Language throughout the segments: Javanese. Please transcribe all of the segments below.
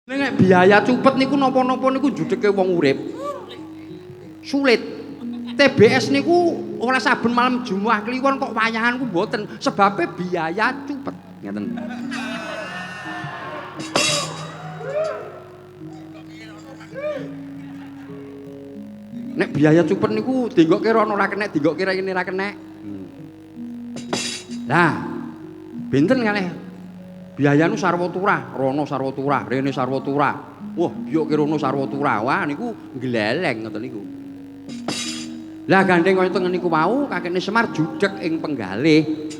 Nek biaya cupet niku napa-napa niku judheke wong urip. Sulit. TBS niku ora saben malam Jumat kliwon kok wayahan ku mboten, sebabe biaya cupet. Ngeten. Nek biaya cupet niku dinggokke rono ora kenek, dinggokke rene ora kenek. Lah, benten kalih biayane sarwa turah, rono sarwa turah, rene sarwa turah. Wah, yo ki rono sarwa turah. Wah, niku gleleng ngoten niku. Lah gandeng kaya tengen niku wau, Kakekne Semar judheg ing penggalih.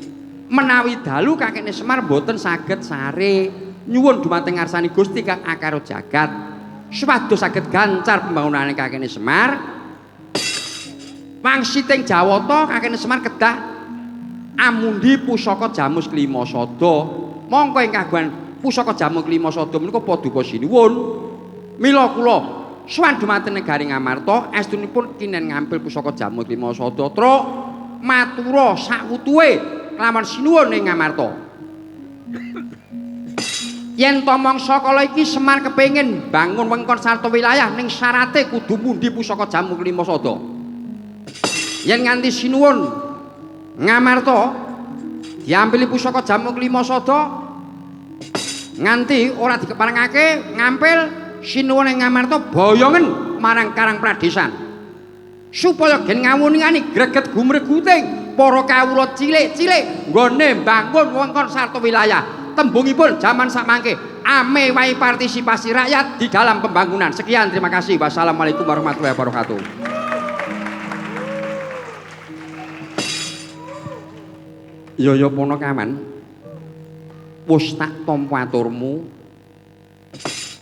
Menawi dalu Kakekne Semar boten saged sare nyuwun dumateng ngarsani Gusti Kang Akara Jagat. Supados saged gancar pembangunane Kakekne Semar. Wangsiting Jawata Kakekne Semar kedah amundi pusaka Jamus Klima Sada. Mongko ing kagungan pusaka Jamus Klima Sada menika paduka sinuwun. Mila kula sowan dumateng negari Ngamarta estunipun kinen ngampil pusaka Jamus Klima Sada truk matura sakutuhe kelawan sinuwun ing Ngamarta. Yen to mangsa kala iki Semar kepengin bangun wengkon sarta wilayah ning syarate kudu mundi pusaka Jamus Klima Sada. Yen nganti sinuwun Ngamarta diampili pusaka Jamus Klima Sada nganti ora dikeparengake ngampil sinuwun ing Ngamarta boyongen marang Karang Pradesan supaya gen ngawuningani greget gumreguting para kawula cilik-cilik nggone mbangun wewengkon sarta wilayah. Tembungipun jaman samangke ame wae partisipasi rakyat di dalam pembangunan. Sekian, terima kasih. Wassalamualaikum warahmatullahi wabarakatuh. Ya Ponokawan, wis tak tampa aturmu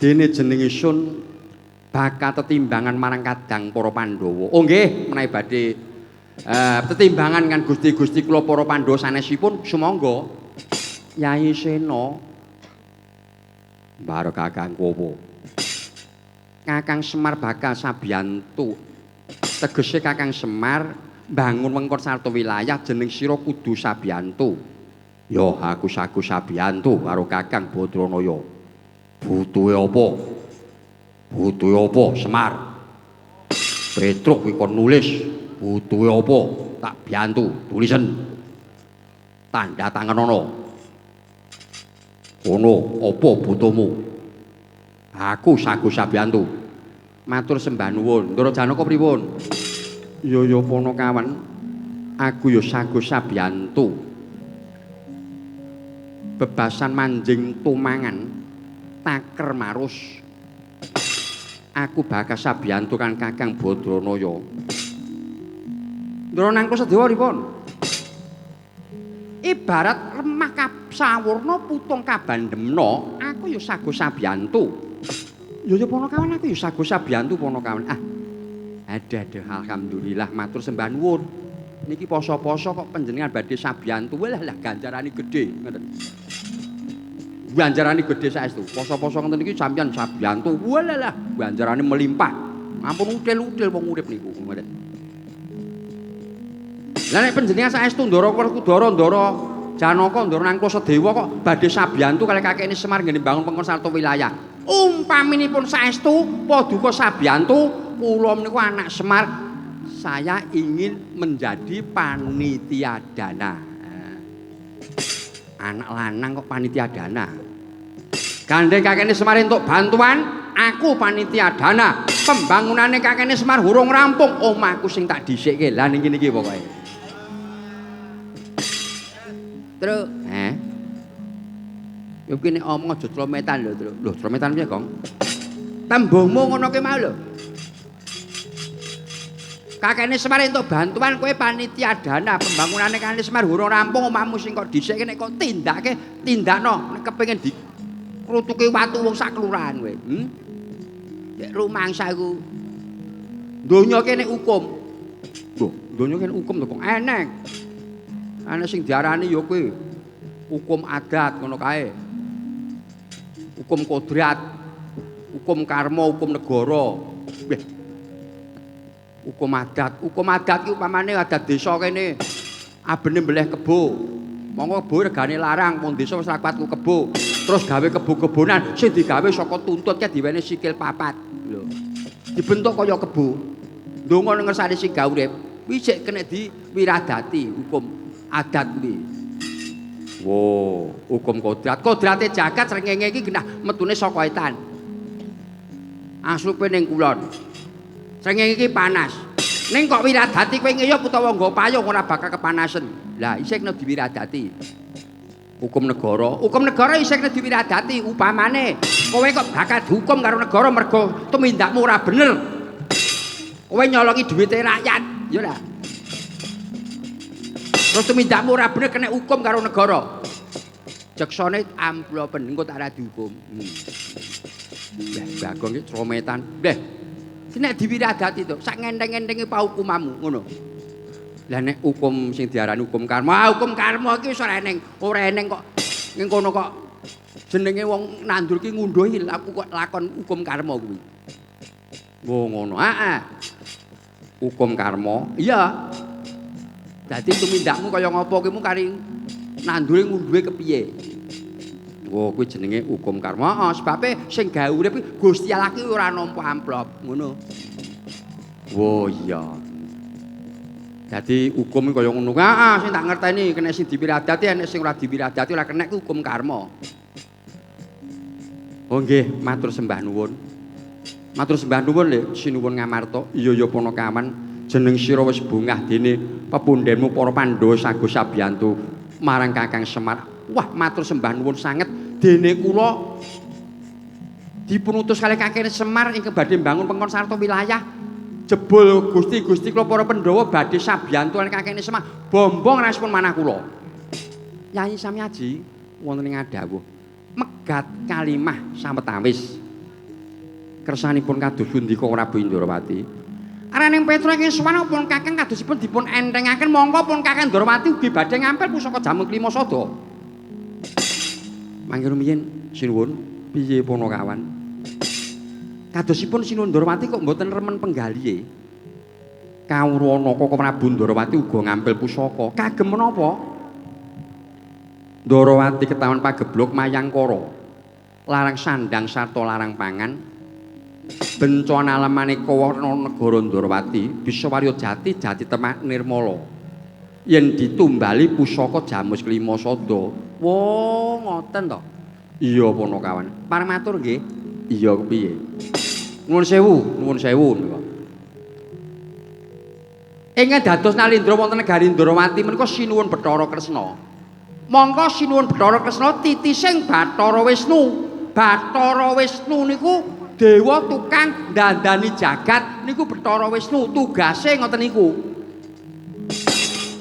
dene jeneng isun bakal tetimbangan marang kadang para Pandhawa. Oh nggih, menawi badhe tetimbangan kan Gusti-gusti kula para Pandhawa sanesipun sumangga. Nyai Sena bareng Kakang Kowo. Kakang Semar bakal sabiyantu. Tegese Kakang Semar bangun wengkon sarta wilayah jeneng sira kudu sabiyantu. Ya aku sabiyantu karo Kakang Badranaya. Butuhe apa? Butuhe apa Semar? Petruk kuwi kon nulis. Butuhe apa? Tak biyantu, tulisen. Tanda tangan ana. Ono apa butuhmu? Aku sabiyantu. Matur sembah nuwun. Ndara Janaka pripun? Ya Ponokawan, aku ya sabiyantu. Bebasan manjing tumangan taker marus. Aku bakal sabiyantu kan Kakang Badranaya. Ndara Nangka Sedewa pripun? Ibarat remah sawurna putung kabandemna, aku ya sabiyantu. Ya Ponokawan, aku ya sabiyantu Ponokawan. Ada alhamdulillah matur sembah nuwun. Niki poso-poso kok panjenengan badhe sabiyantu. Walah ganjarane gedhe ngoten. Ganjarane gedhe saestu. Poso-poso ngoten iki sampeyan sabiyantu. Walah ganjarane melimpah. Ampun util-util wong urip niku ngoten. Lah nek panjenengan saestu Ndara Werkudara, Ndara Janaka, Ndara Nangka Sedewa kok badhe sabiyantu kalih Kakekne Semar nggih bangun wengkon sarta wilayah. Umpaminipun saestu paduka sabiyantu, kula menika anak Semar, saya ingin menjadi panitia dana. Anak lanang kok panitia dana. Gandeng Kakekne Semar entuk bantuan, aku panitia dana. Pembangunane Kakekne Semar urung rampung, omahku sing tak dhisikke. Lah niki pokoke. Terus, yo kene omong aja trometan lho, Tru. Lho, trometan piye, Kong? Tembungmu ngono ki mau lho. Kakekne Semar entuk bantuan kowe panitia dana pembangunane Kakekne Semar urung rampung omahmu sing kok dhisike nek kok tindakno nek kepengin dikrutuki watu wong sak kelurahan kowe. Nek rumangsa iku donya kene hukum. Lho, donya kene hukum to kok enek. Ana sing diarani ya kowe hukum adat ngono kae. Hukum kodrat, hukum karma, hukum negara. Hukum adat ki upamane adat desa kene abene mbleh kebo. Monggo kebo regane larang, wong desa wis ra kuat ku kebo. Terus gawe kebo-kebonan sing digawe saka tuntut ki diwene sikil papat. Lho. Dibentuk kaya kebo. Ndonga ning ngersane sing gawe urip. Kuwi sik kena diwiradati hukum adat kuwi. Wo, hukum kodrat. Kodrate jagat srengenge iki genah metune saka etan. Asrupe ning kulon. Srengenge iki panas. Ning kok wiradati kowe ngeyup utawa nggo payung ora bakal kepanasen. Lah isih kena diwiradati. Hukum negara isih kena diwiradati. Upamane kowe kok bakal dihukum karo negara mergo tumindakmu ora bener. Kowe nyolongi duwite rakyat, ya ora? Terus tumindakmu ora bener kena hukum karo negara. Jaksane amplopen engko tak ora dihukum. Lah Bagong iki trometan. Lah nek diwiradati to, sak ngenteng-entenge paukumamu ngono. Lah nek hukum sing diarani hukum karma, hukum karma iki wis ora eneng kok ning kono kok jenenge wong nandur ki ngunduhi aku kok lakon hukum karma kuwi. Oh ngono. Heeh. Hukum karma. Iya. Dadi tumindakmu kaya ngopo kuwi kari nandure ngunduhe kepiye. Oh kuwi jenenge hukum karma. Sebabe sing gawe urip Gusti Allah ki ora nampa amplop, ngono. Oh iya. Dadi hukum kaya ngono. Heeh, sing tak ngerteni kena sing diwiradati, nek sing ora diwiradati ora kena ku hukum karma. Oh nggih, matur sembah nuwun. Matur sembah nuwun lho sinuwun Ngamarta. Iya Panakawan. Jeneng sira wis bungah dene pepundhenmu para Pandhawa sago sabiyantu marang Kakang Semar. Wah, matur sembah nuwun sanget dene kula dipunutus kalih Kakang Semar ing badhe mbangun pengkon sarta wilayah. Jebul Gusti-gusti kula para Pandhawa badhe sabiyantu kalih Kakang Semar. Bombong respon manah kula. Nyai Samyaji wonten ing adhawuh megat kalimah sawetawis. Kersanipun kados pundika Prabu Indrawati? Araning Petruk ing sowan pun Kakang kadosipun dipun entengaken mongko pun Kakang Ndrawati ugi badhe ngampil pusaka jamu Klima Sada. Mangke rumiyin sinuwun piye Panakawan? Kadosipun Sinuwun Ndrawati kok mboten remen penggalihe. Kawruwana Koko Prabu Ndrawati uga ngampil pusaka. Kagem menapa? Ndrawati ketahuan pageblok Mayangkara. Larang sandang sarta larang pangan. Bencana alamane kawarna negara Ndrawati bisa warya jati temak nirmala yen ditumbali pusaka Jamus Klima Sada. Wo ngoten to. Iya Panakawan. Pareng matur nggih. Iya kepiye? Nuwun sewu nika. Ing dados Nalindra wonten negari Ndrawati menika sinuwun Bathara Kresna. Mongko sinuwun Bathara Kresna titising Bathara Wisnu. Bathara Wisnu niku dewa tukang dandani jagat niku Bathara Wisnu tugase ngoten niku.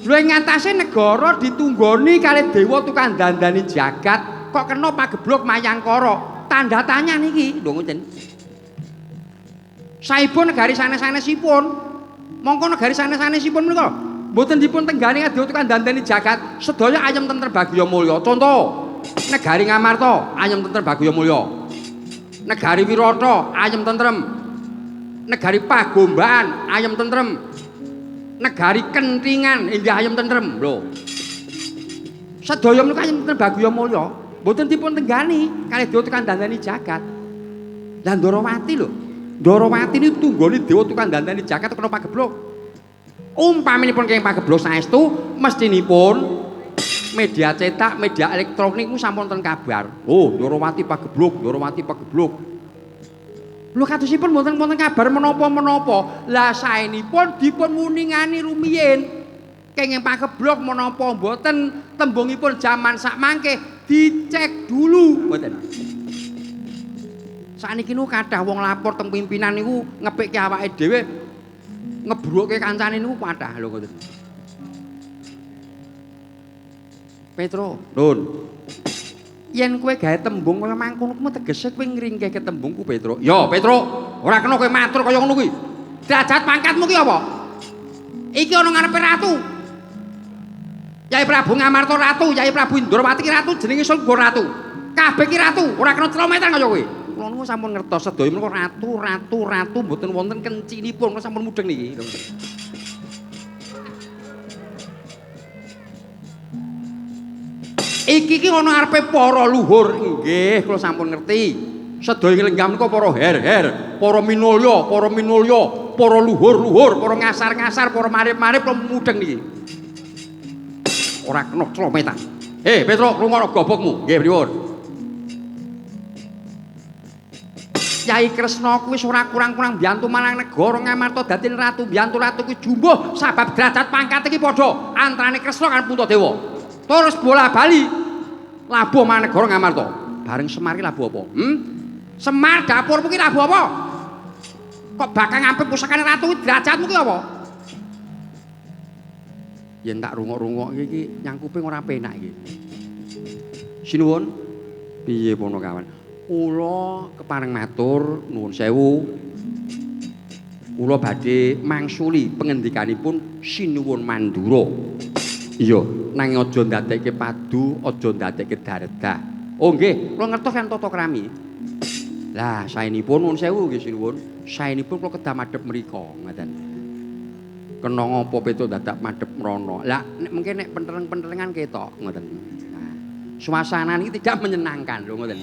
Lha ing ngatasé negara ditunggoni kalih dewa tukang dandani jagat kok kena pageblok Mayangkara. Tanda tanya niki lho ngoten. Saipun negari sanes-sanesipun. Mongko negari sanes-sanesipun menika mboten dipun tenggani dewa tukang dandani jagat sedaya ayem tentrem bagya mulya. Contoh negari Ngamarta ayem tentrem bagya mulya. Negari Wirata ayem tentrem. Negari Pagombaan ayem tentrem. Negari Kentingan inggih ayem tentrem. Lho. Sedaya menika ayem tentrem bagya mulya. Mboten dipun tenggani kalih dewa tukang dandani jagat. Lah Ndrawati lho. Ndrawati niku tunggone dewa tukang dandani jagat kena pageblok. Umpaminipun kenging pageblok saestu mestinipun media cetak, media elektronik ku sampun wonten kabar. Oh, Ndrawati pageblok, Ndrawati pageblok. Lho kadosipun mboten kabar menapa-menapa. Lah saenipun dipun muningani rumiyin. Kenging pageblok menapa mboten tembungipun jaman sakmangke dicek dulu mboten. Sakniki niku kathah wong lapor teng pimpinan niku ngepikke awake dhewe ngebruke kancane niku kathah lho ngoten. Petro, Nun. Yen kowe gawe tembung kaya mangkono kuwi tegese kowe ngringkehke tembungku, Petro. Ya, Petro, ora kena kowe matur kaya ngono kuwi. Derajat pangkatmu ki apa? Iki ana ngarepe ratu. Yai Prabu Ngamarta ratu, Yai Prabu Indrawati ki ratu, jenenge Sulga ratu. Kabeh ki ratu, ora kena celometan kaya kowe. Kula niku sampun ngertos sedaya menika ratu mboten wonten kencinipun, kula sampun mudeng niki. Iki ana arepe para luhur. Nggih, kula sampun ngerti. Sedaya lenggam menika para her-her, para minulya, para luhur-luhur, para ngasar-ngasar, para marip-marip mudeng niki. Ora kena clometan. Petro, lunga gobokmu. Nggih, pripun? Kyai Kresna kuwi wis ora kurang-kurang mbiyantu marang negara Ngamarta dadi ratu mbiyantu-ratu kuwi jumbuh sebab derajat pangkat iki padha antarane Kresna kan Puntadewa. Terus bola-bali labuh marang negara Ngamarta. Bareng Semar iki labuh apa? Semar dapurmu ki labuh apa? Kok bakal ngampil pusakane ratu ki derajatmu ki apa? Yen tak rungok-rungok iki nyang kuping ora penak iki. Sinuwun. Piye pono kawan? Kula kepareng matur nuwun sewu. Kula badhe mangsuli pengendikanipun Sinuwun Mandura. Iya, nanging aja ndadekke padu, aja ndadekke daredah. Oh nggih, kula ngertos kan tata krami. Lah, saenipun nuwun sewu nggih sinuwun. Saenipun kula kedah madhep mrika, ngoten. Kena ngapa petuk dadak madhep mrono. Lah, mungkin nek penteleng-pentelengan ketok, ngoten. Nah, suasana niki tidak menyenangkan lho ngoten.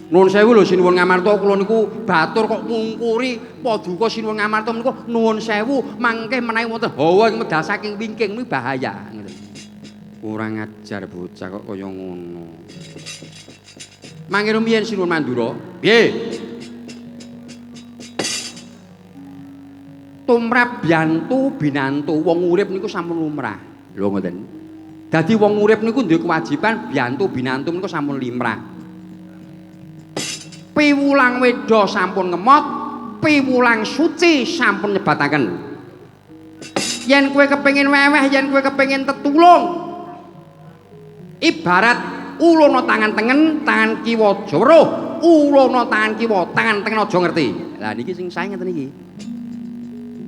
Nuwun sewu lho sinuwun Ngamarta kula niku batur kok ngungkuri paduka sinuwun Ngamarta menika nuwun sewu mangke menawi wonten hawa medal saking wingking kuwi bahaya ngoten. Kurang ajar bocah kok kaya ngono. Mangke rumiyin sinuwun Mandura. Piye? Tumrap biyantu binantu wong urip niku sampun lumrah. Lho ngoten. Dadi wong urip niku duwe kewajiban biyantu binantu niku sampun limrah. Piwulang weda sampun ngemot, piwulang suci sampun nyebataken. Yen kowe kepengin weweh, yen kowe kepengin tetulung, ibarat ulana tangan tengen, tangan kiwa jero, ulana tangan kiwa, tangan tengen aja ngerti. Lah niki sing sae ngeten iki.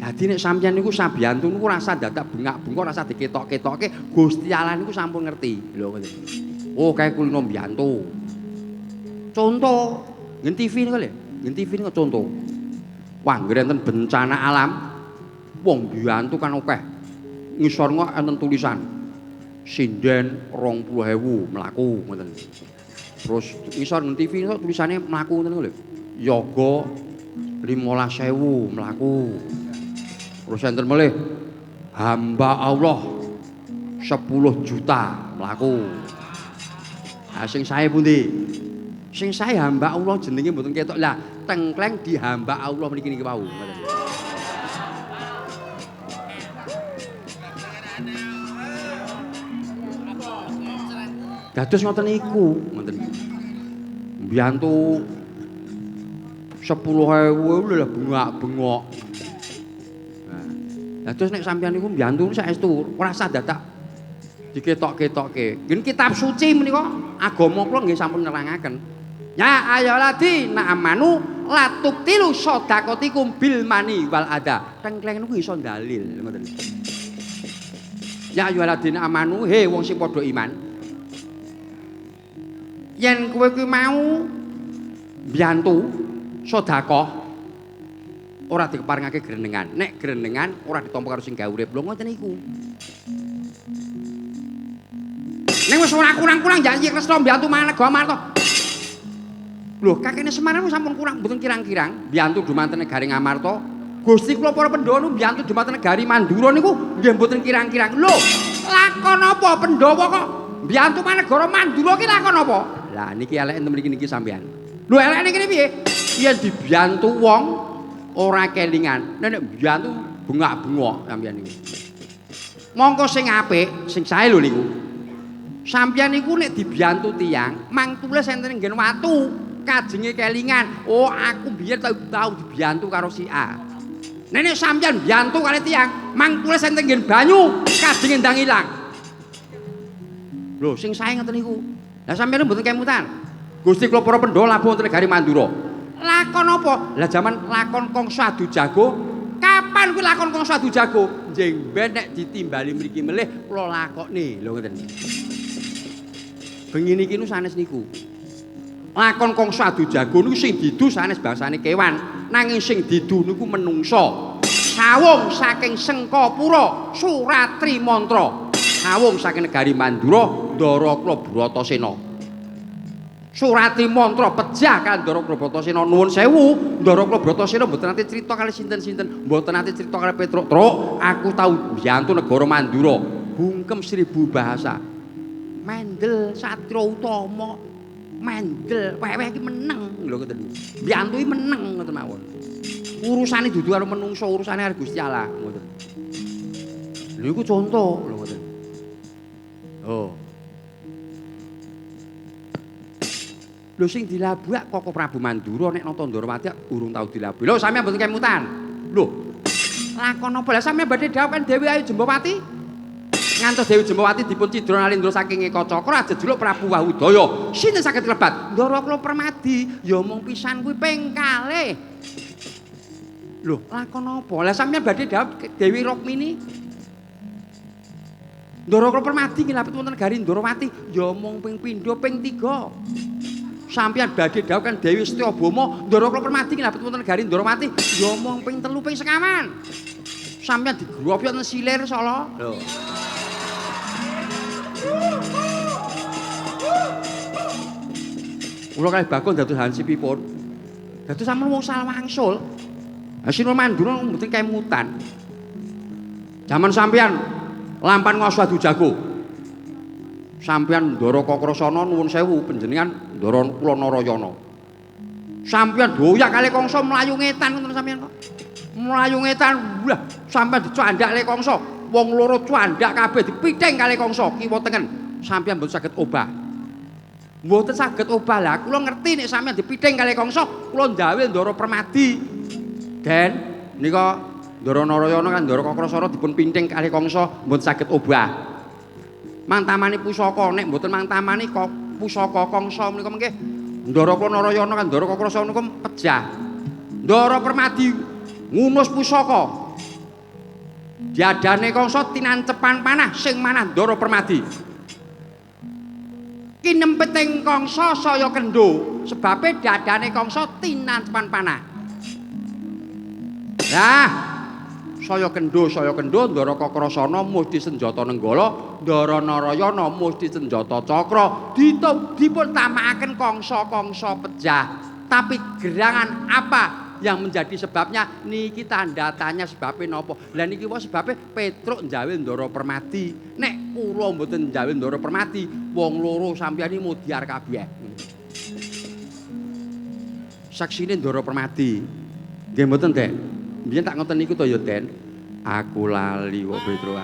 Dadi nek sampeyan niku sabiyantu niku rasa dadak bengak-bengok, rasa diketok-ketokke, Gusti Allah niku sampun ngerti. Lho ngoten. Oh, kae kulino mbiyantu. Contoh ngen TV niku lho, ngen TV niku contoh. Wah, enten bencana alam. Wong mbiyantu kan akeh. Ngisor kok enten tulisan. Sinden 20.000 mlaku ngoten. Terus ngisor ngen TV niku tulisane mlaku ngoten lho. Yoga 15.000 mlaku. Terus enten melih hamba Allah 10 juta mlaku. Lah sing sae pundi? Sing sae hamba Allah jenenge mboten ketok. Lah tengkleng di hamba Allah mriki niki wau. Dados ngoten niku, ngoten. Mbiyantu 10.000 lho bengak-bengok. Nah, terus nek sampeyan niku mbiyantu saestu ora usah dadak diketok-ketokke. Ngen kitab suci menika agama kula nggih sampun nerangaken. Ya ayyuhalladzina amanu la tubtilu shadaqatikum bil mani wal adha. Tengkleng niku iso dalil ngoten. Ya ayyuhalladzina amanu he wong sing padha iman. Yen kowe kuwi mau mbiyantu sedekah ora dikeparengake grenengan. Nek grenengan ora ditampa karo sing gawe urip. Lho ngoten niku. Ning wis ora kurang-kurang janji Kresna mbiyantu maneg Ngamarta. Lho, kakene Semar sampun kurang mboten kirang-kirang mbiyantu dumateng negari Ngamarta. Gusti kula para Pandhawa niku mbiyantu dumateng negari Mandura niku nggih mboten kirang-kirang. Lho, lakon apa Pandhawa kok mbiyantu manegara Mandura ki lakon apa? Lah niki elek enten mriki niki sampean. Lho, elek niki piye? Yen dibiyantu wong ora kelingan. Nek mbiyantu bengak-bengok sampean niku. Mongko sing apik, sing sae lho niku. Sampeyan niku nek dibiyantu tiyang, mang tulis enten nggen watu, kajenge kelingan. Oh, aku biyen tau dibiyantu karo si A. Nek sampeyan biyantu karo tiyang, mang tulis enten nggen banyu, kajenge ndang ilang. Lho, sing sae ngoten niku. Lah sampeyan mboten kemutan. Gusti kula para Pandhawa labuh wonten negari Mandura. Lakon apa? Lah jaman lakon Kangsa Adu Jago. Kapan kuwi lakon Kangsa Adu Jago? Njing ben nek ditimbali mriki melih kula lakokne. Lho ngoten. Bengi niki nu sanes niku. Lakon Kangsa Adu Jago niku sing didu sanes bangsane kewan, nanging sing didu niku menungsa. Sawung saking Sengkapura Suratri Mantra. sawung saking negari Mandura Ndara kula Bratasena. Surati mantra pejah kan Ndara kula Bratasena nuwun sewu Ndara kula Bratasena mboten nate crita kali sinten-sinten, mboten nate crita kali Petruk. Truk, aku tau mbiyantu negara Mandura, bungkem 1000 bahasa. Mendel Satria Utama. Mendel wewe iki meneng lho ngoten. Mbiyantu iki meneng ngoten mawon. Urusane dudu karo menungso, urusane karo Gusti Allah ngoten. Lha iku contoh lho ngoten. Oh. Lho sing dilabuh Koko Prabu Mandura nek nata Ndarawati urung tau dilabuh. Lho sampeyan mboten kemutan. Lho. Lakon apa lah sampeyan badhe dhawuhken Dewi Ayu Jembawati? Ngantos Dewi Jembawati dipun cidra nalindra saking Eka Cakra jejuluk Prabu Wahudaya. Sinten saged klebat? Ndara kula Permadi. Ya mung pisan kuwi ping kalih. Lho, lakon apa? Lah sampeyan badhe dhawuh Dewi Rukmini? Ndara kula Permadi ngilapet wonten negari Ndarawati ya mung ping pindho ping 3. Sampeyan badhe dhawuhken Dewi Setyabama, Ndara kula Permadi ngilapet wonten negari Ndarawati ya mung ping 3 ping sekawan. Sampeyan digropi wonten Silir Sala. Lho. Kula kalih bakul dados hansipipun. Dados sampeyan wong salwangsul. Sinuwun Mandura mboten kemutan. Jaman sampeyan lampan Ngoswadu Jago. Sampeyan Ndara Kakrasana nuwun sewu panjenengan Ndara kula Narayana. Sampeyan doyak kalih Kangsa mlayu ngetan ngoten sampeyan kok. Mlayu ngetan, wah sampeyan dicandhak kalih Kangsa. Wong loro candhak kabeh dipithing kalih Kangsa kiwa tengen. Sampeyan mboten saged obah. Mboten saged obah lah. Kula ngerti nek sampeyan dipithing kalih Kangsa, kula ndawil Ndara Permadi. Den nika Ndara Narayana kan Ndara Kakrasana dipun pinthing kalih Kangsa mboten saged obah. Mantamani pusaka nek mboten mantamani kok pusaka Kangsa menika mengke Ndara kula Narayana kan Ndara Kakrasana niku pejah. Ndara Permadi ngunus pusaka. Diadane Kangsa tinancepan panah sing manah Ndara Permadi. Kinempeting Kangsa saya kendho sebabe dadane Kangsa tinancepan panah. Lah saya kendho Ndara Kakrasana musti senjata nenggala, Ndara Narayana musti senjata cakra. Dipun tamakaken Kangsa pejah. Tapi gerangan apa yang menjadi sebabnya niki tanda tanya sebabnya napa. Lah niki wae sebabe Petruk njawil Ndara Permadi. Nek kula mboten njawil Ndara Permadi, wong loro sampeyan iki mudyar kabeh. Saksine Ndara Permadi. Nggih mboten, Dek. Biyen tak ngoten niku to ya, Den. Aku lali kok Petruk.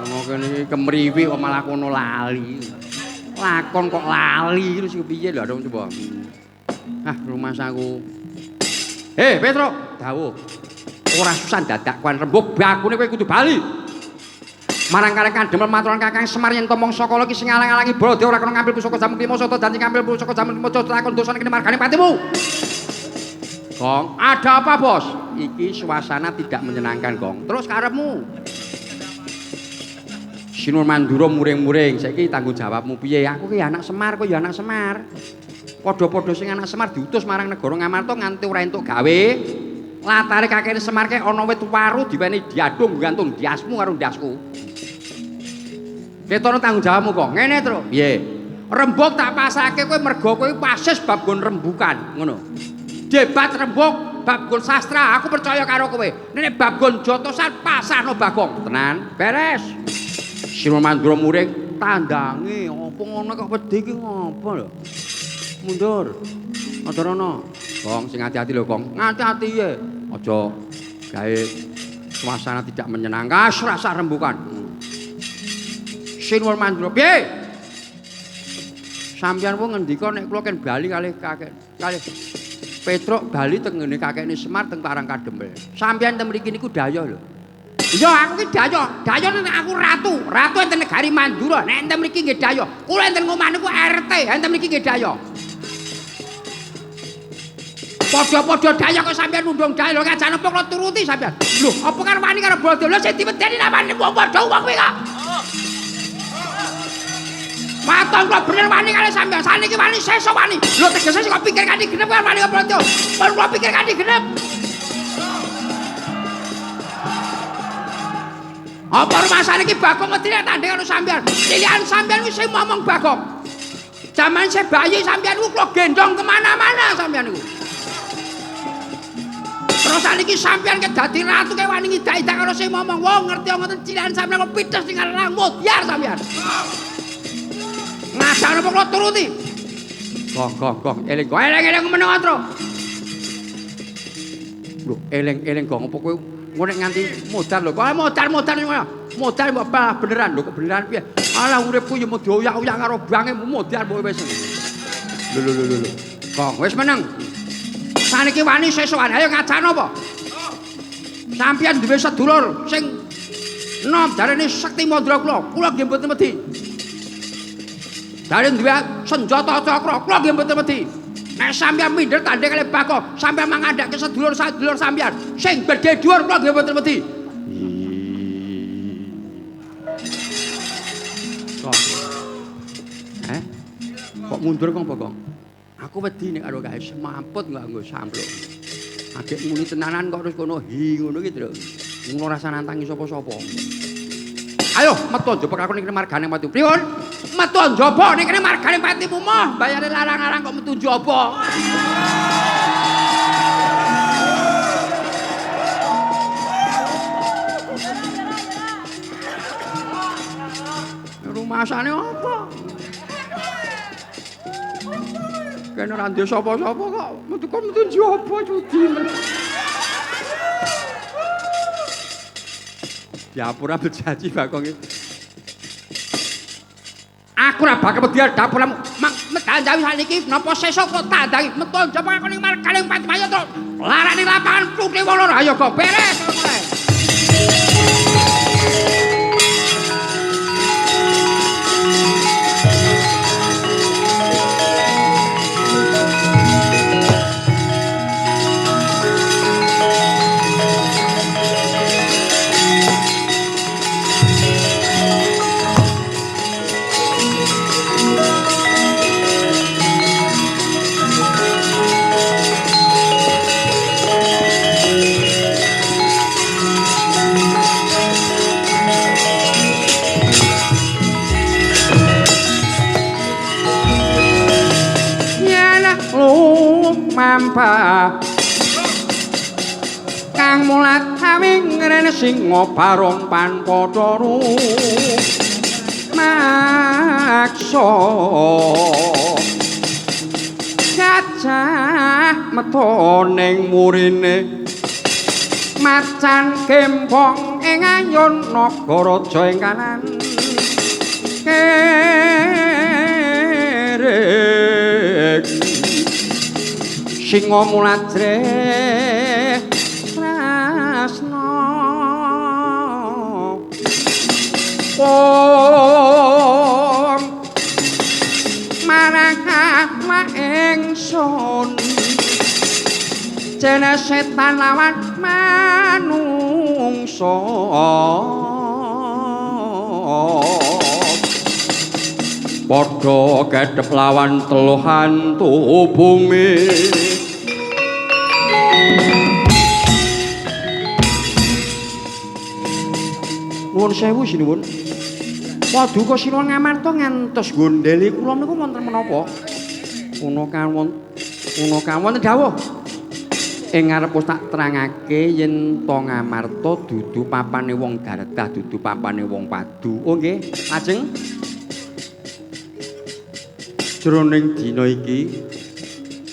Ngono kene iki kemriwi kok malah kono lali. Lakon kok lali terus piye lho coba. Rumah saku. Hei Petruk, dawuh. Ora susah dadak kuwi rembug bakune kowe kudu bali. Marang kalih kandhemel maturan Kakang Semar yen to mangsa kala iki sing ngalang-alangi Baladewa ora kena ngambil pusaka jamu Klima Sata janji ngambil pusaka jamu Klima Sata lakon dosane kene margane patimu. Gong, ada apa, Bos? Iki suasana tidak menyenangkan, Gong. Terus karepmu? Sinuwun Mandura muring-muring, saiki tanggung jawabmu piye? Aku ki anak Semar, kok ya anak Semar. Padha-padha sing anak Semar diutus marang negara Ngamarta nganti ora entuk gawe. Latare kakene Semar ki ana wit waru diweni diadung gantung diasmu karo ndasku. Ketono tanggung jawabmu kok. Ngene, Tru. Piye? Rembug tak pasake kowe mergo kowe pasis bab nggon rembukan, ngono. Debat rembug bab nggon sastra, aku percaya karo kowe. Nek bab nggon jotosan pasahno Bagong. Tenan, beres. Sinuwun Mandura muring tandange apa ngono kok wedi ki ngopo lho. Mundur. Aturana. Gong sing hati-hati lho, Gong. Ngati-hati ye. Aja gawe suasana tidak menyenangkan, rasa rembukan. Sinuwun Mandura, piye? Sampeyan ku ngendika nek kula ken bali kalih Petruk bali teng ngene kakekne Semar teng Parang Kadempel. Sampeyan teng mriki niku daya lho. Ya aku ki daya. Daya nek aku ratu. Ratu enten negari Mandura. Nek enten mriki nggih daya. Kula enten ngomah niku RT, enten mriki nggih daya. Padha-padha daya kok sampeyan nundung daya lho kajan apa kula turuti sampeyan. Lho, apa karo wani karo Baladewa? Lho sing diwedeni namane wong padha wong kuwi kok. Maton kula bener wani kali sampeyan. Saniki wani sesuk wani. Lho tegese sing kok pikir kanthi genep karo wani karo Baladewa. Pun kula pikir kanthi genep. Apa rumasan iki Bagong medine tanding karo sampean. Pilihan sampean wis sing ngomong Bagong. Zaman saya bayi sampean ku kok gendong kemana-mana sampean iku. Terus saniki sampean ke dadi ratu ke wani ngidak-idak karo sing ngomong. Wong ngerti ngoten cilihan sampean kok pites sing rambut biar sampean. Ngajar apa kok turuti? Gong, eling meneng atro. Lho, eling gong apa kowe ngono nganti modar lho. Kok modar ngono. Modar mbok beneran lho, kok beneran piye? Alah uripku ya mau dioyak-oyak karo bange modar mbok wis. Lho. Gong, wis meneng. Saniki wani sesokan, ayo ngajarno apa? Sampeyan duwe sedulur sing nom darane Sekti Mandra kula nggih mboten wedi. Darane duwe senjata cakra, kula nggih mboten wedi. Nek sampeyan minder tandhe kali Bagong, sampeyan mangandhake sedulur sampeyan sing gedhe dhuwur kula nggih mboten wedi. Kok mundur kok Bagong? Aku wedi nek karo kae semamput nganggo sampluk. Adek muni tenanan kok terus kono ngono iki lho. Ngono rasa nantangi sapa-sapa. Ayo metu njaba aku ning margane Pati. Pripun? Metu njaba ning kene margane Patimu moh, bayare larang-larang kok metu njaba. Rumasane apa? Kene ora ndek sapa-sapa kok metu njaba judi. Ya pura berjanji Bagong iki. Aku ora bakal wedi dapurmu. Mekanjawi saniki napa sesuk kok tandangi metu njaba aku ning margane Pati Mayo to. Larane lapangan Putri Woloro ayo kok beres. Mampah kang mulat kawing rene singa barong pan padha maksa gajah metu ning murine macan kempong ing ayun nagaraja ing kanan kerek singa mulajre tresno om marang ingsun jene setan lawan manungsa padha gedhep lawan teluh hantu bumi. Nuwun sewu sinuwun. Paduka Sinuwun Ngamarta ngantos gondheli kula niku wonten menapa? Kuna kawon dawuh. Ing ngarep tak terangake yen to Ngamarta dudu papane wong Garedah, dudu papane wong Padu. Oh nggih, lajeng jroning dina iki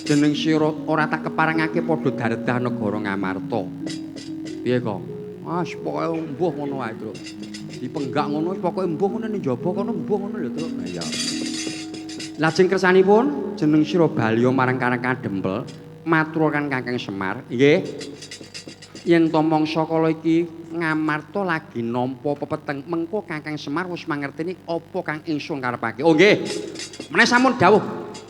jeneng sira ora tak keparengake padha Garedah negara Ngamarta. Piye kok? Mas pokoke mbuh ngono wae, Tru. Dipenggak ngono pokoke mbuh ngono ning njaba kono mbuh ngono lho, Tru. Lah iya. Lajeng kersanipun jeneng sira Balya marang Kakang Dempel maturaken Kakang Semar, nggih. Yen to mangsa kala iki Ngamarta lagi nampa pepeteng, mengko Kakang Semar wis mangerteni apa kang ingsun karepake. Oh nggih. Menawi sampun dawuh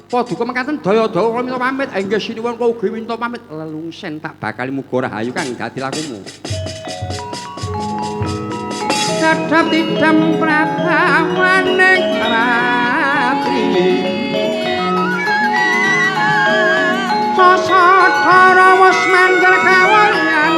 Paduka mekaten daya-daya kula minta pamit. Inggih sinuwun kula ugi minta pamit. Lelungsen tak bakal muga rahayu kang dadi lakumu. Kadhap tidam pratawaning ratri Sasatara wis mandhar kawangan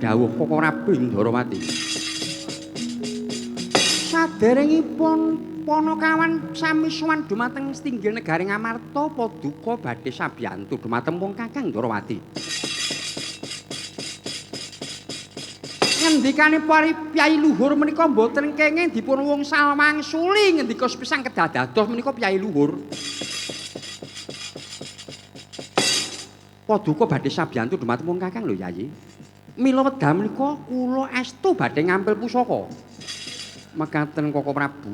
dawuh Koko Prabu Indrawati. Saderengipun Panakawan sami sowan dumateng Stinggil Negari Ngamarta Paduka badhe sabiyantu dumateng wong Kakang Indrawati. Ngendikane pari Pyai Luhur menika mboten kenging dipun wongsal wangsuli ngendika sepisan kedadados menika Pyai Luhur. Paduka badhe sabiyantu dumateng wong Kakang lho Yayi. Mila wedal menika kula estu badhe ngampil pusaka. Mekaten Koko Prabu,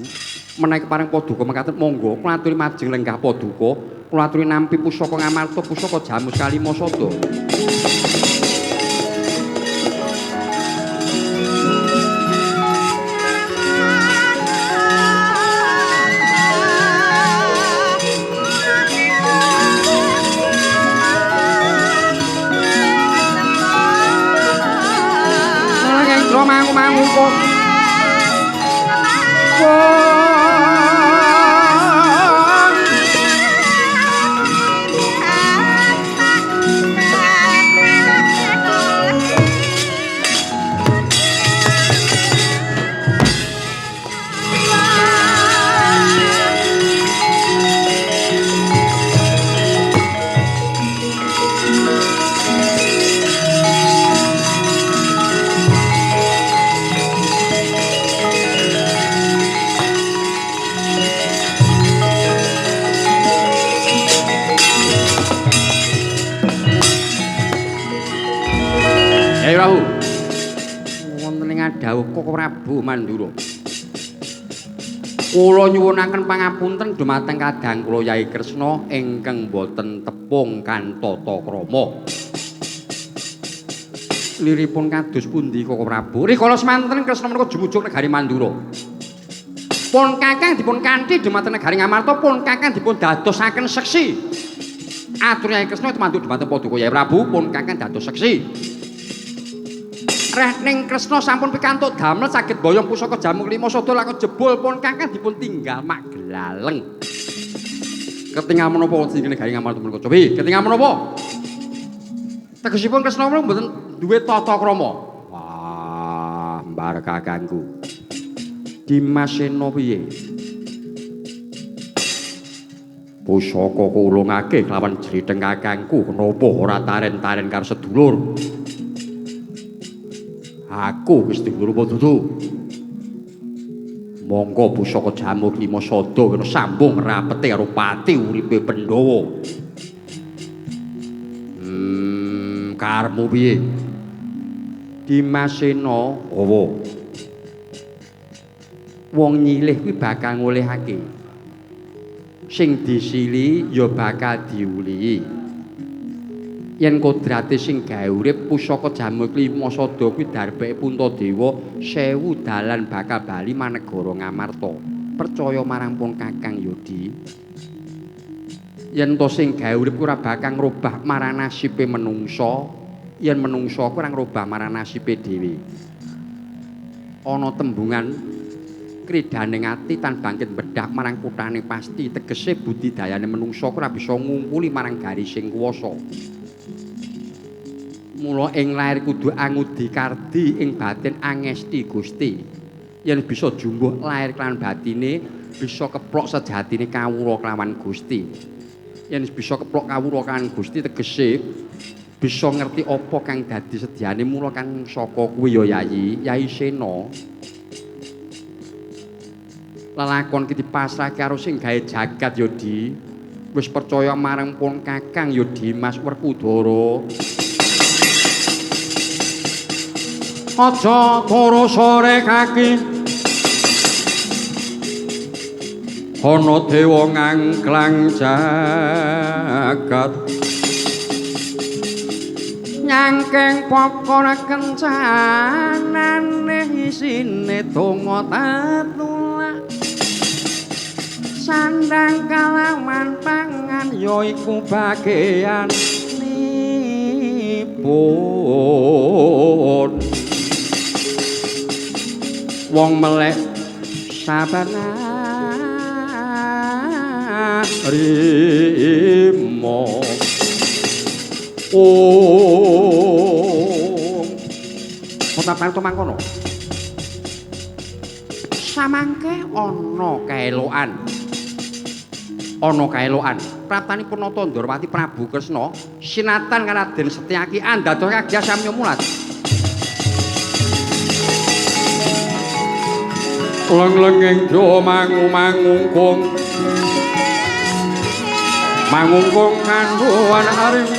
menawi kepareng Paduka mekaten monggo kula aturi majeng lenggah Paduka, kula aturi nampi pusaka Ngamarta pusaka Jamus Kalimasada. Mangu-mangu kok. Dawuh Koko Prabu Mandura. Kula nyuwunaken pangapunten dumateng kadang kula Yai Kresna ingkang boten tepung kan tata krama. Liripun kados pundi Koko Prabu? Rikala semanten Kresna menika jumujuk negari Mandura. Pun Kakang dipun kanthi dumateng negari Ngamarta, pun Kakang dipun dadosaken seksi. Atur Yai Kresna mantuk dumateng Paduka Yai Prabu, pun Kakang dados seksi. Reh ning Kresna sampun pikantuk damel saged boyong pusaka Jamu Klimasada lakon jebul pun Kakang dipun tinggal mak gelaleng. Ketingal menapa wonten ing negari Ngamarta menika? Cobi, ketingal menapa? Tegesipun Kresna menika mboten duwe tata krama. Wah, mbar kakangku. Dimas Sena piye? Pusaka kulungake kelawan jriteng kakangku kenapa ora taren-taren karo sedulur? Aku wis dulur apa dudu? Monggo pusaka Jamu Klimasada kena sambung rapete karo pati uripe Pandhawa. Karepmu piye? Dimas Sena, apa? Wong nyilih kuwi bakal ngolehake. Sing disili ya bakal diulihi. Yen kodrate sing gawe urip pusaka Jamu Klimasada kuwi darbeke Puntadewa 1000 dalan bakal bali manegara Ngamarta. Percaya marang pun Kakang Yodi. Yen to sing gawe urip ora bakal ngrobah marang nasibe menungsa, yen menungsa ora ngrobah marang nasibe dhewe. Ana tembungan kridaning ati tan bangkit bedak marang kutane pasti, tegese budidayane menungsa ora bisa ngumpuli marang garising kuwasa. Mula ing lair kudu angudi kardi, ing batin angesti Gusti. Yen bisa jumbuh lair kelawan batine, bisa keplok sejatine kawula kelawan Gusti. yen bisa keplok kawula kan Gusti tegese bisa ngerti apa kang dadi sediane mula kan saka kuwi ya Yayi Sena. Lelakon iki dipasrahke karo sing gawe jagat ya Di. Wis percaya marang pun Kakang ya Dimas Werkudara. Aja turu sore kaki ana dewa ngangklang jagat nyangkeng pokon kencanane isine donga tatula sandang kalawan pangan yaiku bagean nipun wong melek sabana rimo Potapan to mangkono samangke ana kaelokan praptanipun Nata Ndrawati Prabu Kresna sinatan karo Raden Setyaki andados kagya samya mulat leng-lenging do mangungkung kanduan aring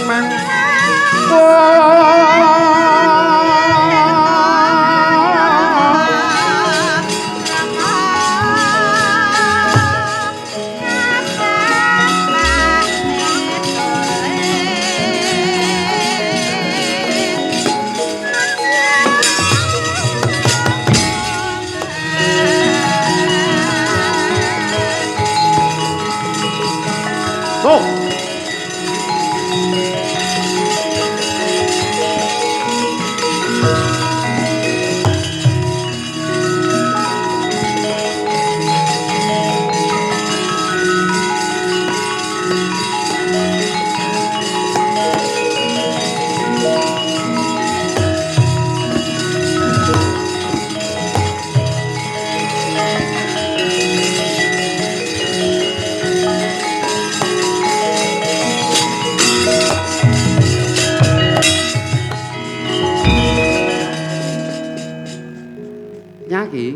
Nyaki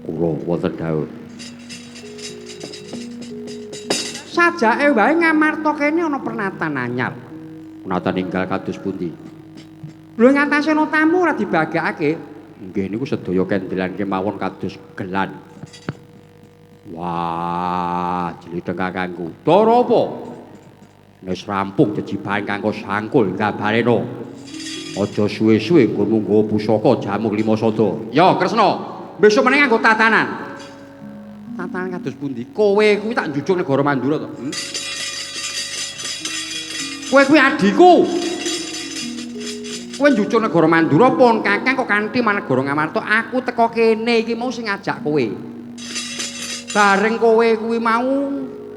kula wonten dawuh sajake wae Ngamarta kene ana pernatan anyar pernatan ninggal kados pundi lho ngatasena tamu ora dibagakake nggih niku sedaya kendelan kemawon kados gelan wah jlitheng kakangku dara apa wis rampung jejibahan kanggo sangkul ngabareno aja suwe-suwe nggo munggo pusaka jamu lima sada. Ya Kresna, besok meneh nganggo tatanan. Tatanan kados pundi? Kowe kuwi tak njujug negara Mandura to. Kowe kuwi adhiku. Kowe njujug negara Mandura pun Kakang kok kanthi manegara Ngamarta aku teko kene iki mau sing ngajak kowe. Bareng kowe kuwi mau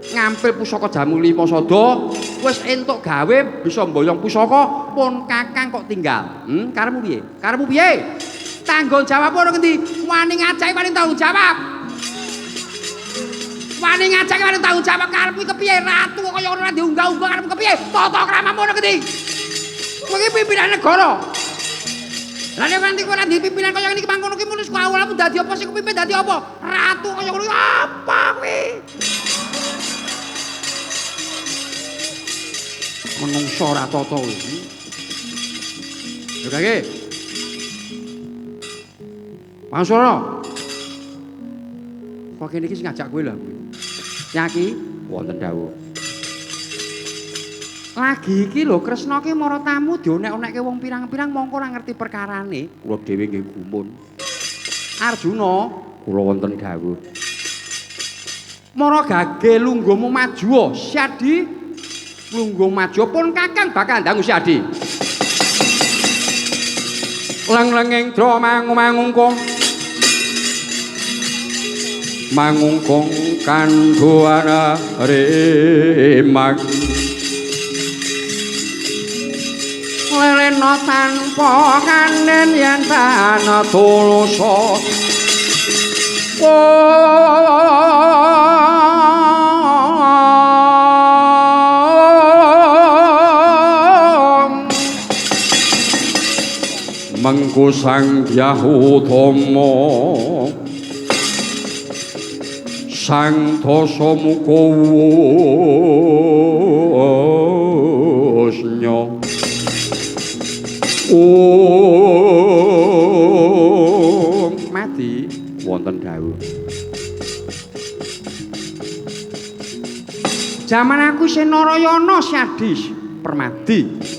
ngampil pusaka jamu lima sada wis entuk gawe bisa mboyong pusaka pun Kakang kok tinggal. Karepmu piye? Karepmu piye? Tanggung jawab ora ngendi? Wani ngajaki paling tanggung jawab. Wani ngajaki paling tanggung jawab karepmu kepiye? Ratu kok kaya ora diunggah-unggah karepmu kepiye? Tata kramamu ora ngendi? Kowe iki pimpinan negara. Lah nek nganti kowe ora di pimpinan kaya ngene iki mangkono ki mulus awalmu dadi apa sing kepimpin dadi apa? Ratu kaya ngono apa kuwi? Menungso ora tata iki. Lho Kake. Pangsara. Kok kene iki sing ngajak kowe lho kuwi. Nyaki wonten dawuh. Lagi iki lho Kresna ki mara tamu dionek-onekke wong pirang-pirang mongko ora ngerti perkarane. Kula dhewe nggih gumun. Arjuna, kula wonten dawuh. Mara gage lungguhmu maju, Syadi. Lungguh maju pun Kakang bakal ndangu Syadi. Leng-lenging dra mangungkung kanduana remang lelena tanpa kanen yen tanah tulusa Oh, mengko sang Hyang Utama sang Dasa Mukawasnya mati wonten dawuh jaman aku isih Narayana Syadis Permadi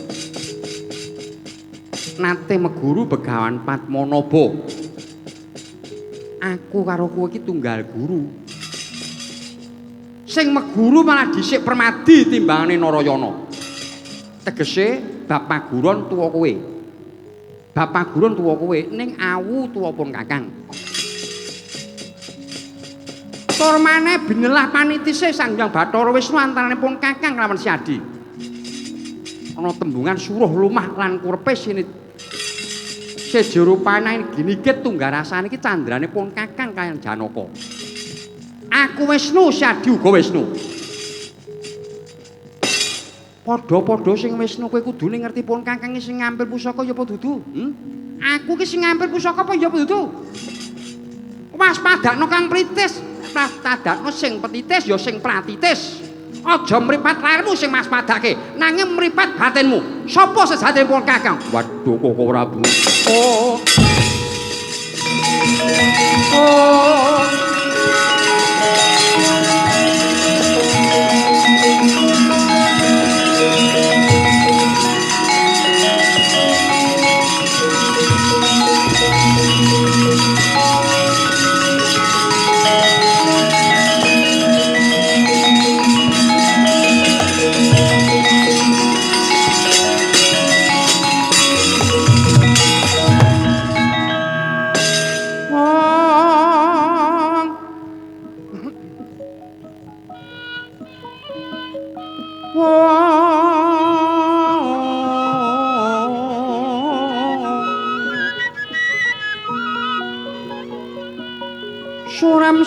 nate meguru Begawan Padmanaba aku karo kowe iki tunggal guru sing meguru malah dhisik Permadi timbangane Narayana tegese bab paguron tuwa kowe bab paguron tuwa kowe ning awu tuwa pun Kakang tur maneh binelah panitise Sang Hyang Bathara Wisnu antaranipun Kakang lawan Syadi ana tembungan suruh lumah lan kurepe sinit sejero panaing ginigit tunggal rasane iki candranipun Kakang kayang Janaka aku Wisnu Syadi uga Wisnu padha-padha sing Wisnu kowe kudune ngerti pun Kakang sing ngampil pusaka ya apa dudu aku ki sing ngampil pusaka apa ya apa dudu waspadakno Kang Pritis tadakno sing petitis ya sing pratitis aja mripat lairmu sing maspadake nanging mripat batinmu sapa sejatinipun Kakang waduh kok Prabu oh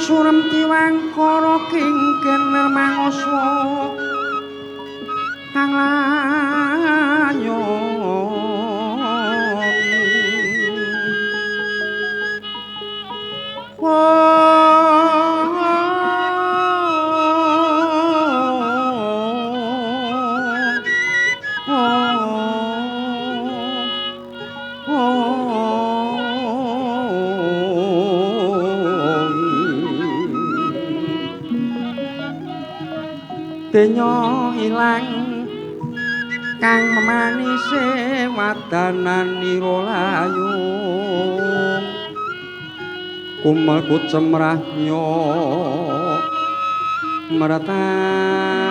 suram tiwangkara kingken nirmangasa kang lanyo denya ilang kang memanise wadanan nirolayu kumel kucemrahnya meratani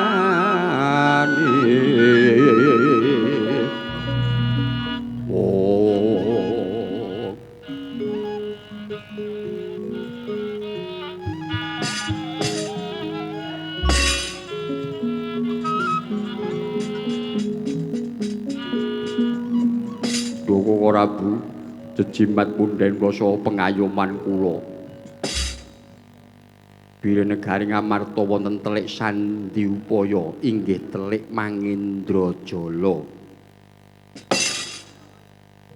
Prabu jejimat punden rasa pengayoman kula Bire negari Ngamarta wonten telik Sandi Upaya inggih telik Mangindrajala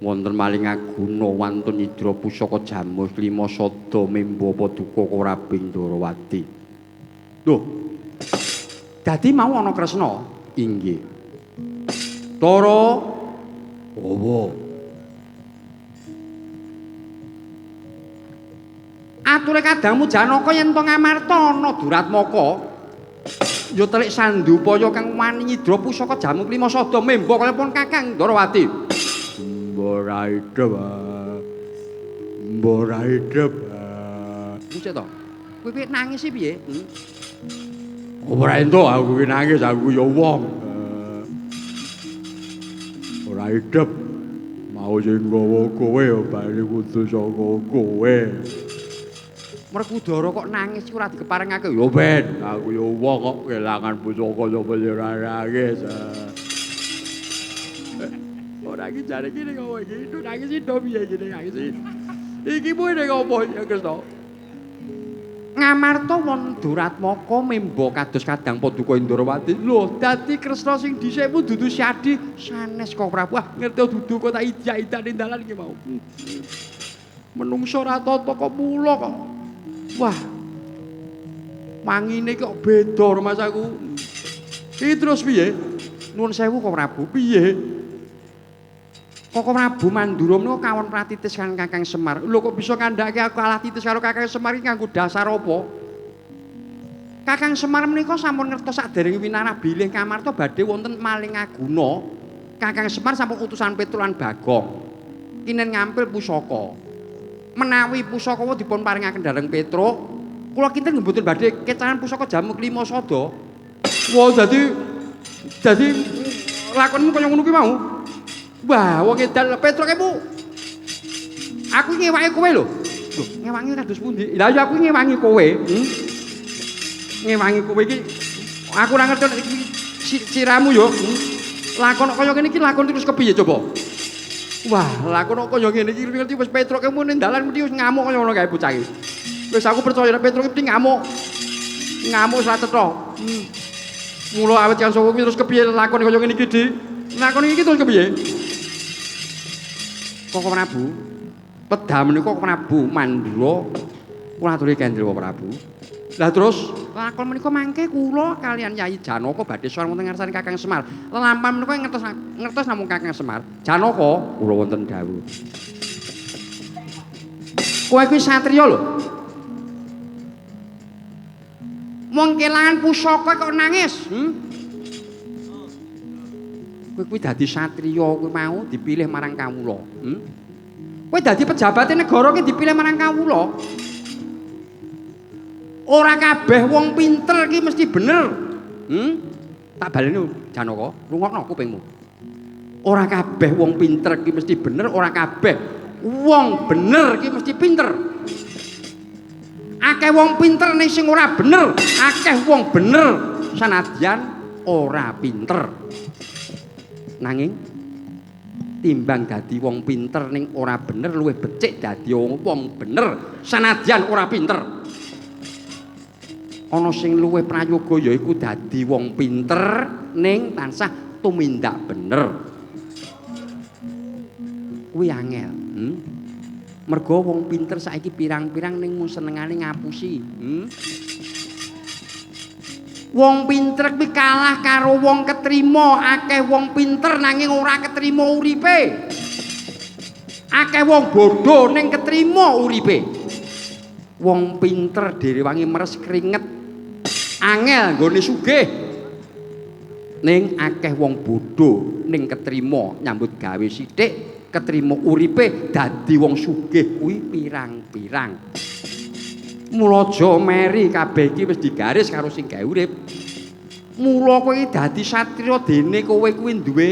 wonten maling aguna wantun Idra pusaka Jamus lima sada memba paduka Korabing Ndarawati lho dadi mau ana Kresna inggih Tara Bawa ature kadangmu Janaka yen to Ngamarta ana Duratmaka ya telik Sandi Upaya kang wani nyidra pusaka Jamu Klima Sada memba kalepun Kakang Ndarawati Mbaraidep Mesti to kowe nangis piye ora ento aku nangis aku ya wong ora idep mau sing gawa kowe ya bali kudu saka kowe Werkudara kok nangis ora digeparengake ya ben aku ya wong kok kelangan pusaka sapa nangis ora iki jare iki ning kowe iki nangis piye iki nangis iki piye ning opo ya Kresna Ngamarta wonten Duratmaka memba kados kadang Paduka Indrawati. Lho, dadi Kresna sing dhisik dudu Syadi sanes kok Prabu. Ah, ngerti dudu kok tak ija-idane dalan iki mau. Menungso ora tata kok mula kok. Wah. Mangine kok beda Mas aku. Iki terus piye? Nuwun sewu kok Prabu, piye? Kok Prabu Mandura menika kawon pratitis kan Kakang Semar. Lho kok bisa ngandhake aku kalah titis karo Kakang Semar iki nganggo dasar apa? Kakang Semar menika sampun ngertos saderenge winara bilih Kamarta badhe wonten maling aguna. Kakang Semar sampun utusan Petrulan Bagong. Kinen ngampil pusaka. Menawi pusaka dipun paringaken dhateng Petruk, kula kinten mboten badhe kecahan pusaka Jamuk Lima Sada. Wah, dadi lakonmu kaya ngono kuwi mau. Wah, wong edal Petruk Bu. Aku ngewangi kowe lho. Lho, ngewangi kados pundi? Lah ya aku ngewangi kowe. Ngewangi kowe iki aku ora ngerti iki siramu yo. Lakon kaya ngene iki lakon terus kepiye coba? Wah, lakon kaya ngene iki ngerti wis Petruk muni dalan mesti wis ngamuk kaya ngono kae bocah iki. Wis aku percaya nek Petruk iki ngamuk. Ngamuk ora cetha. Mula awet kan sapa terus kepiye lakon kaya ngene iki, Dik? Lakon iki terus kepiye? Kok Prabu, pedha menika Prabu Mandura kula aturi kendel Prabu. Lah terus lakon menika mangke kula kalian Yayi Janaka badhe sowan wonten ngarsane Kakang Semar. Lelampahan menika ngertos namung Kakang Semar. Janaka kula wonten dawuh. Kowe kuwi satriya lho. Mung kelangan pusaka kok nangis, Kowe kuwi dadi satriya kuwi mau dipilih marang kawula. Kowe dadi pejabate negara ki dipilih marang kawula. Ora kabeh wong pinter ki mesti bener. Tak baleni Janaka, rungokno kupingmu. Ora kabeh wong pinter ki mesti bener, ora kabeh wong bener ki mesti pinter. Akeh wong pinter ning sing ora bener, akeh wong bener sanadyan ora pinter. Nanging timbang dadi wong pinter ning ora bener luwih becik dadi wong bener sanadyan ora pinter. Ana sing luwih prayoga yaiku dadi wong pinter ning tansah tumindak bener. Kuwi angel. Mergo wong pinter saiki pirang-pirang ning mung senengane ngapusi. Wong pinter kuwi kalah karo wong ketrima, akeh wong pinter nanging ora ketrima uripe. Akeh wong bodho ning ketrima uripe. Wong pinter direwangi meres keringet. Angel nggone sugih. Ning akeh wong bodho ning ketrima nyambut gawe sithik. Ketrima uripe dadi wong sugih kuwi pirang-pirang. Mula aja meri kabeh iki wis digaris karo sing gawe urip. Mula kowe dadi satriya dene kowe kuwi duwe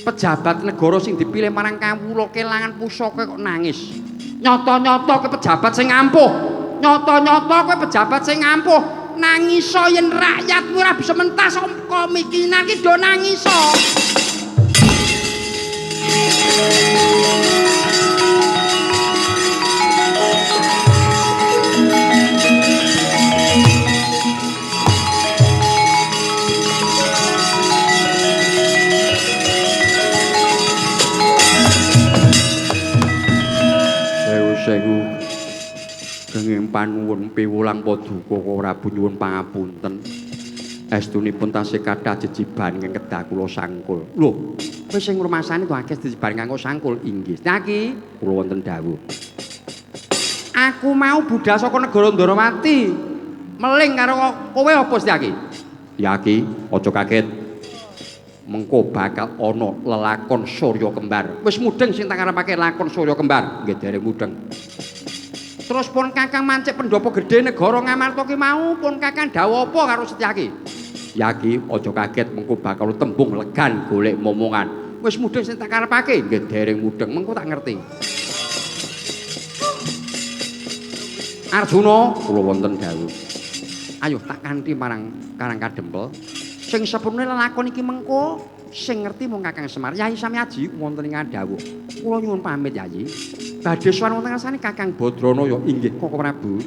pejabat negara sing dipilih marang kawula kelangan pusaka kok nangis. Nyata-nyata kowe pejabat sing ampuh. Nyata-nyata kowe pejabat sing ampuh. Nangiso yen rakyatmu ora bisa mentas saka mikinan ki do nangiso. Sewu kenging panuwun piwulang Paduka Prabu nyuwun pangapunten. Estunipun tasih kathah jejiban ing kedah kula sangkul. Lho, kowe sing ngrumasani to akeh jejiban kanggo sangkul inggih. Niki kula wonten dawuh. Aku mau budhal saka negara Ndarawati. Meling karo kowe apa Setyaki? Yaki, aja kaget. Mengko bakal ana lelakon Surya Kembar. Wis mudeng sing tak arepake lakon Surya Kembar. Nggih dereng mudeng. Terus pun Kakang mancik pendopo gedhe negara Ngamarta ki mau pun Kakang dawuh apa karo Setyaki? Yaki, aja kaget mengko bakal tembung legan golek momongan. Wis mudeng sing tak arepake. Nggih dereng mudeng. Mengko tak ngerti. Arjuna, kula wonten dawuh. Ayo tak kanthi marang Karang Kadempel. Sing sepurune lelakon iki mengko sing ngerti mung Kakang Semar. Yayi sami aji wonten ing dawuh. Kula nyuwun pamit Yayi. badhe sowan wonten ngersane Kakang Badranaya inggih Koko Prabu.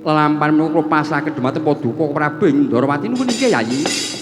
Lelampahan menika pasraken dhumateng Paduka Prabu ing Ndarawati niku nggih Yayi.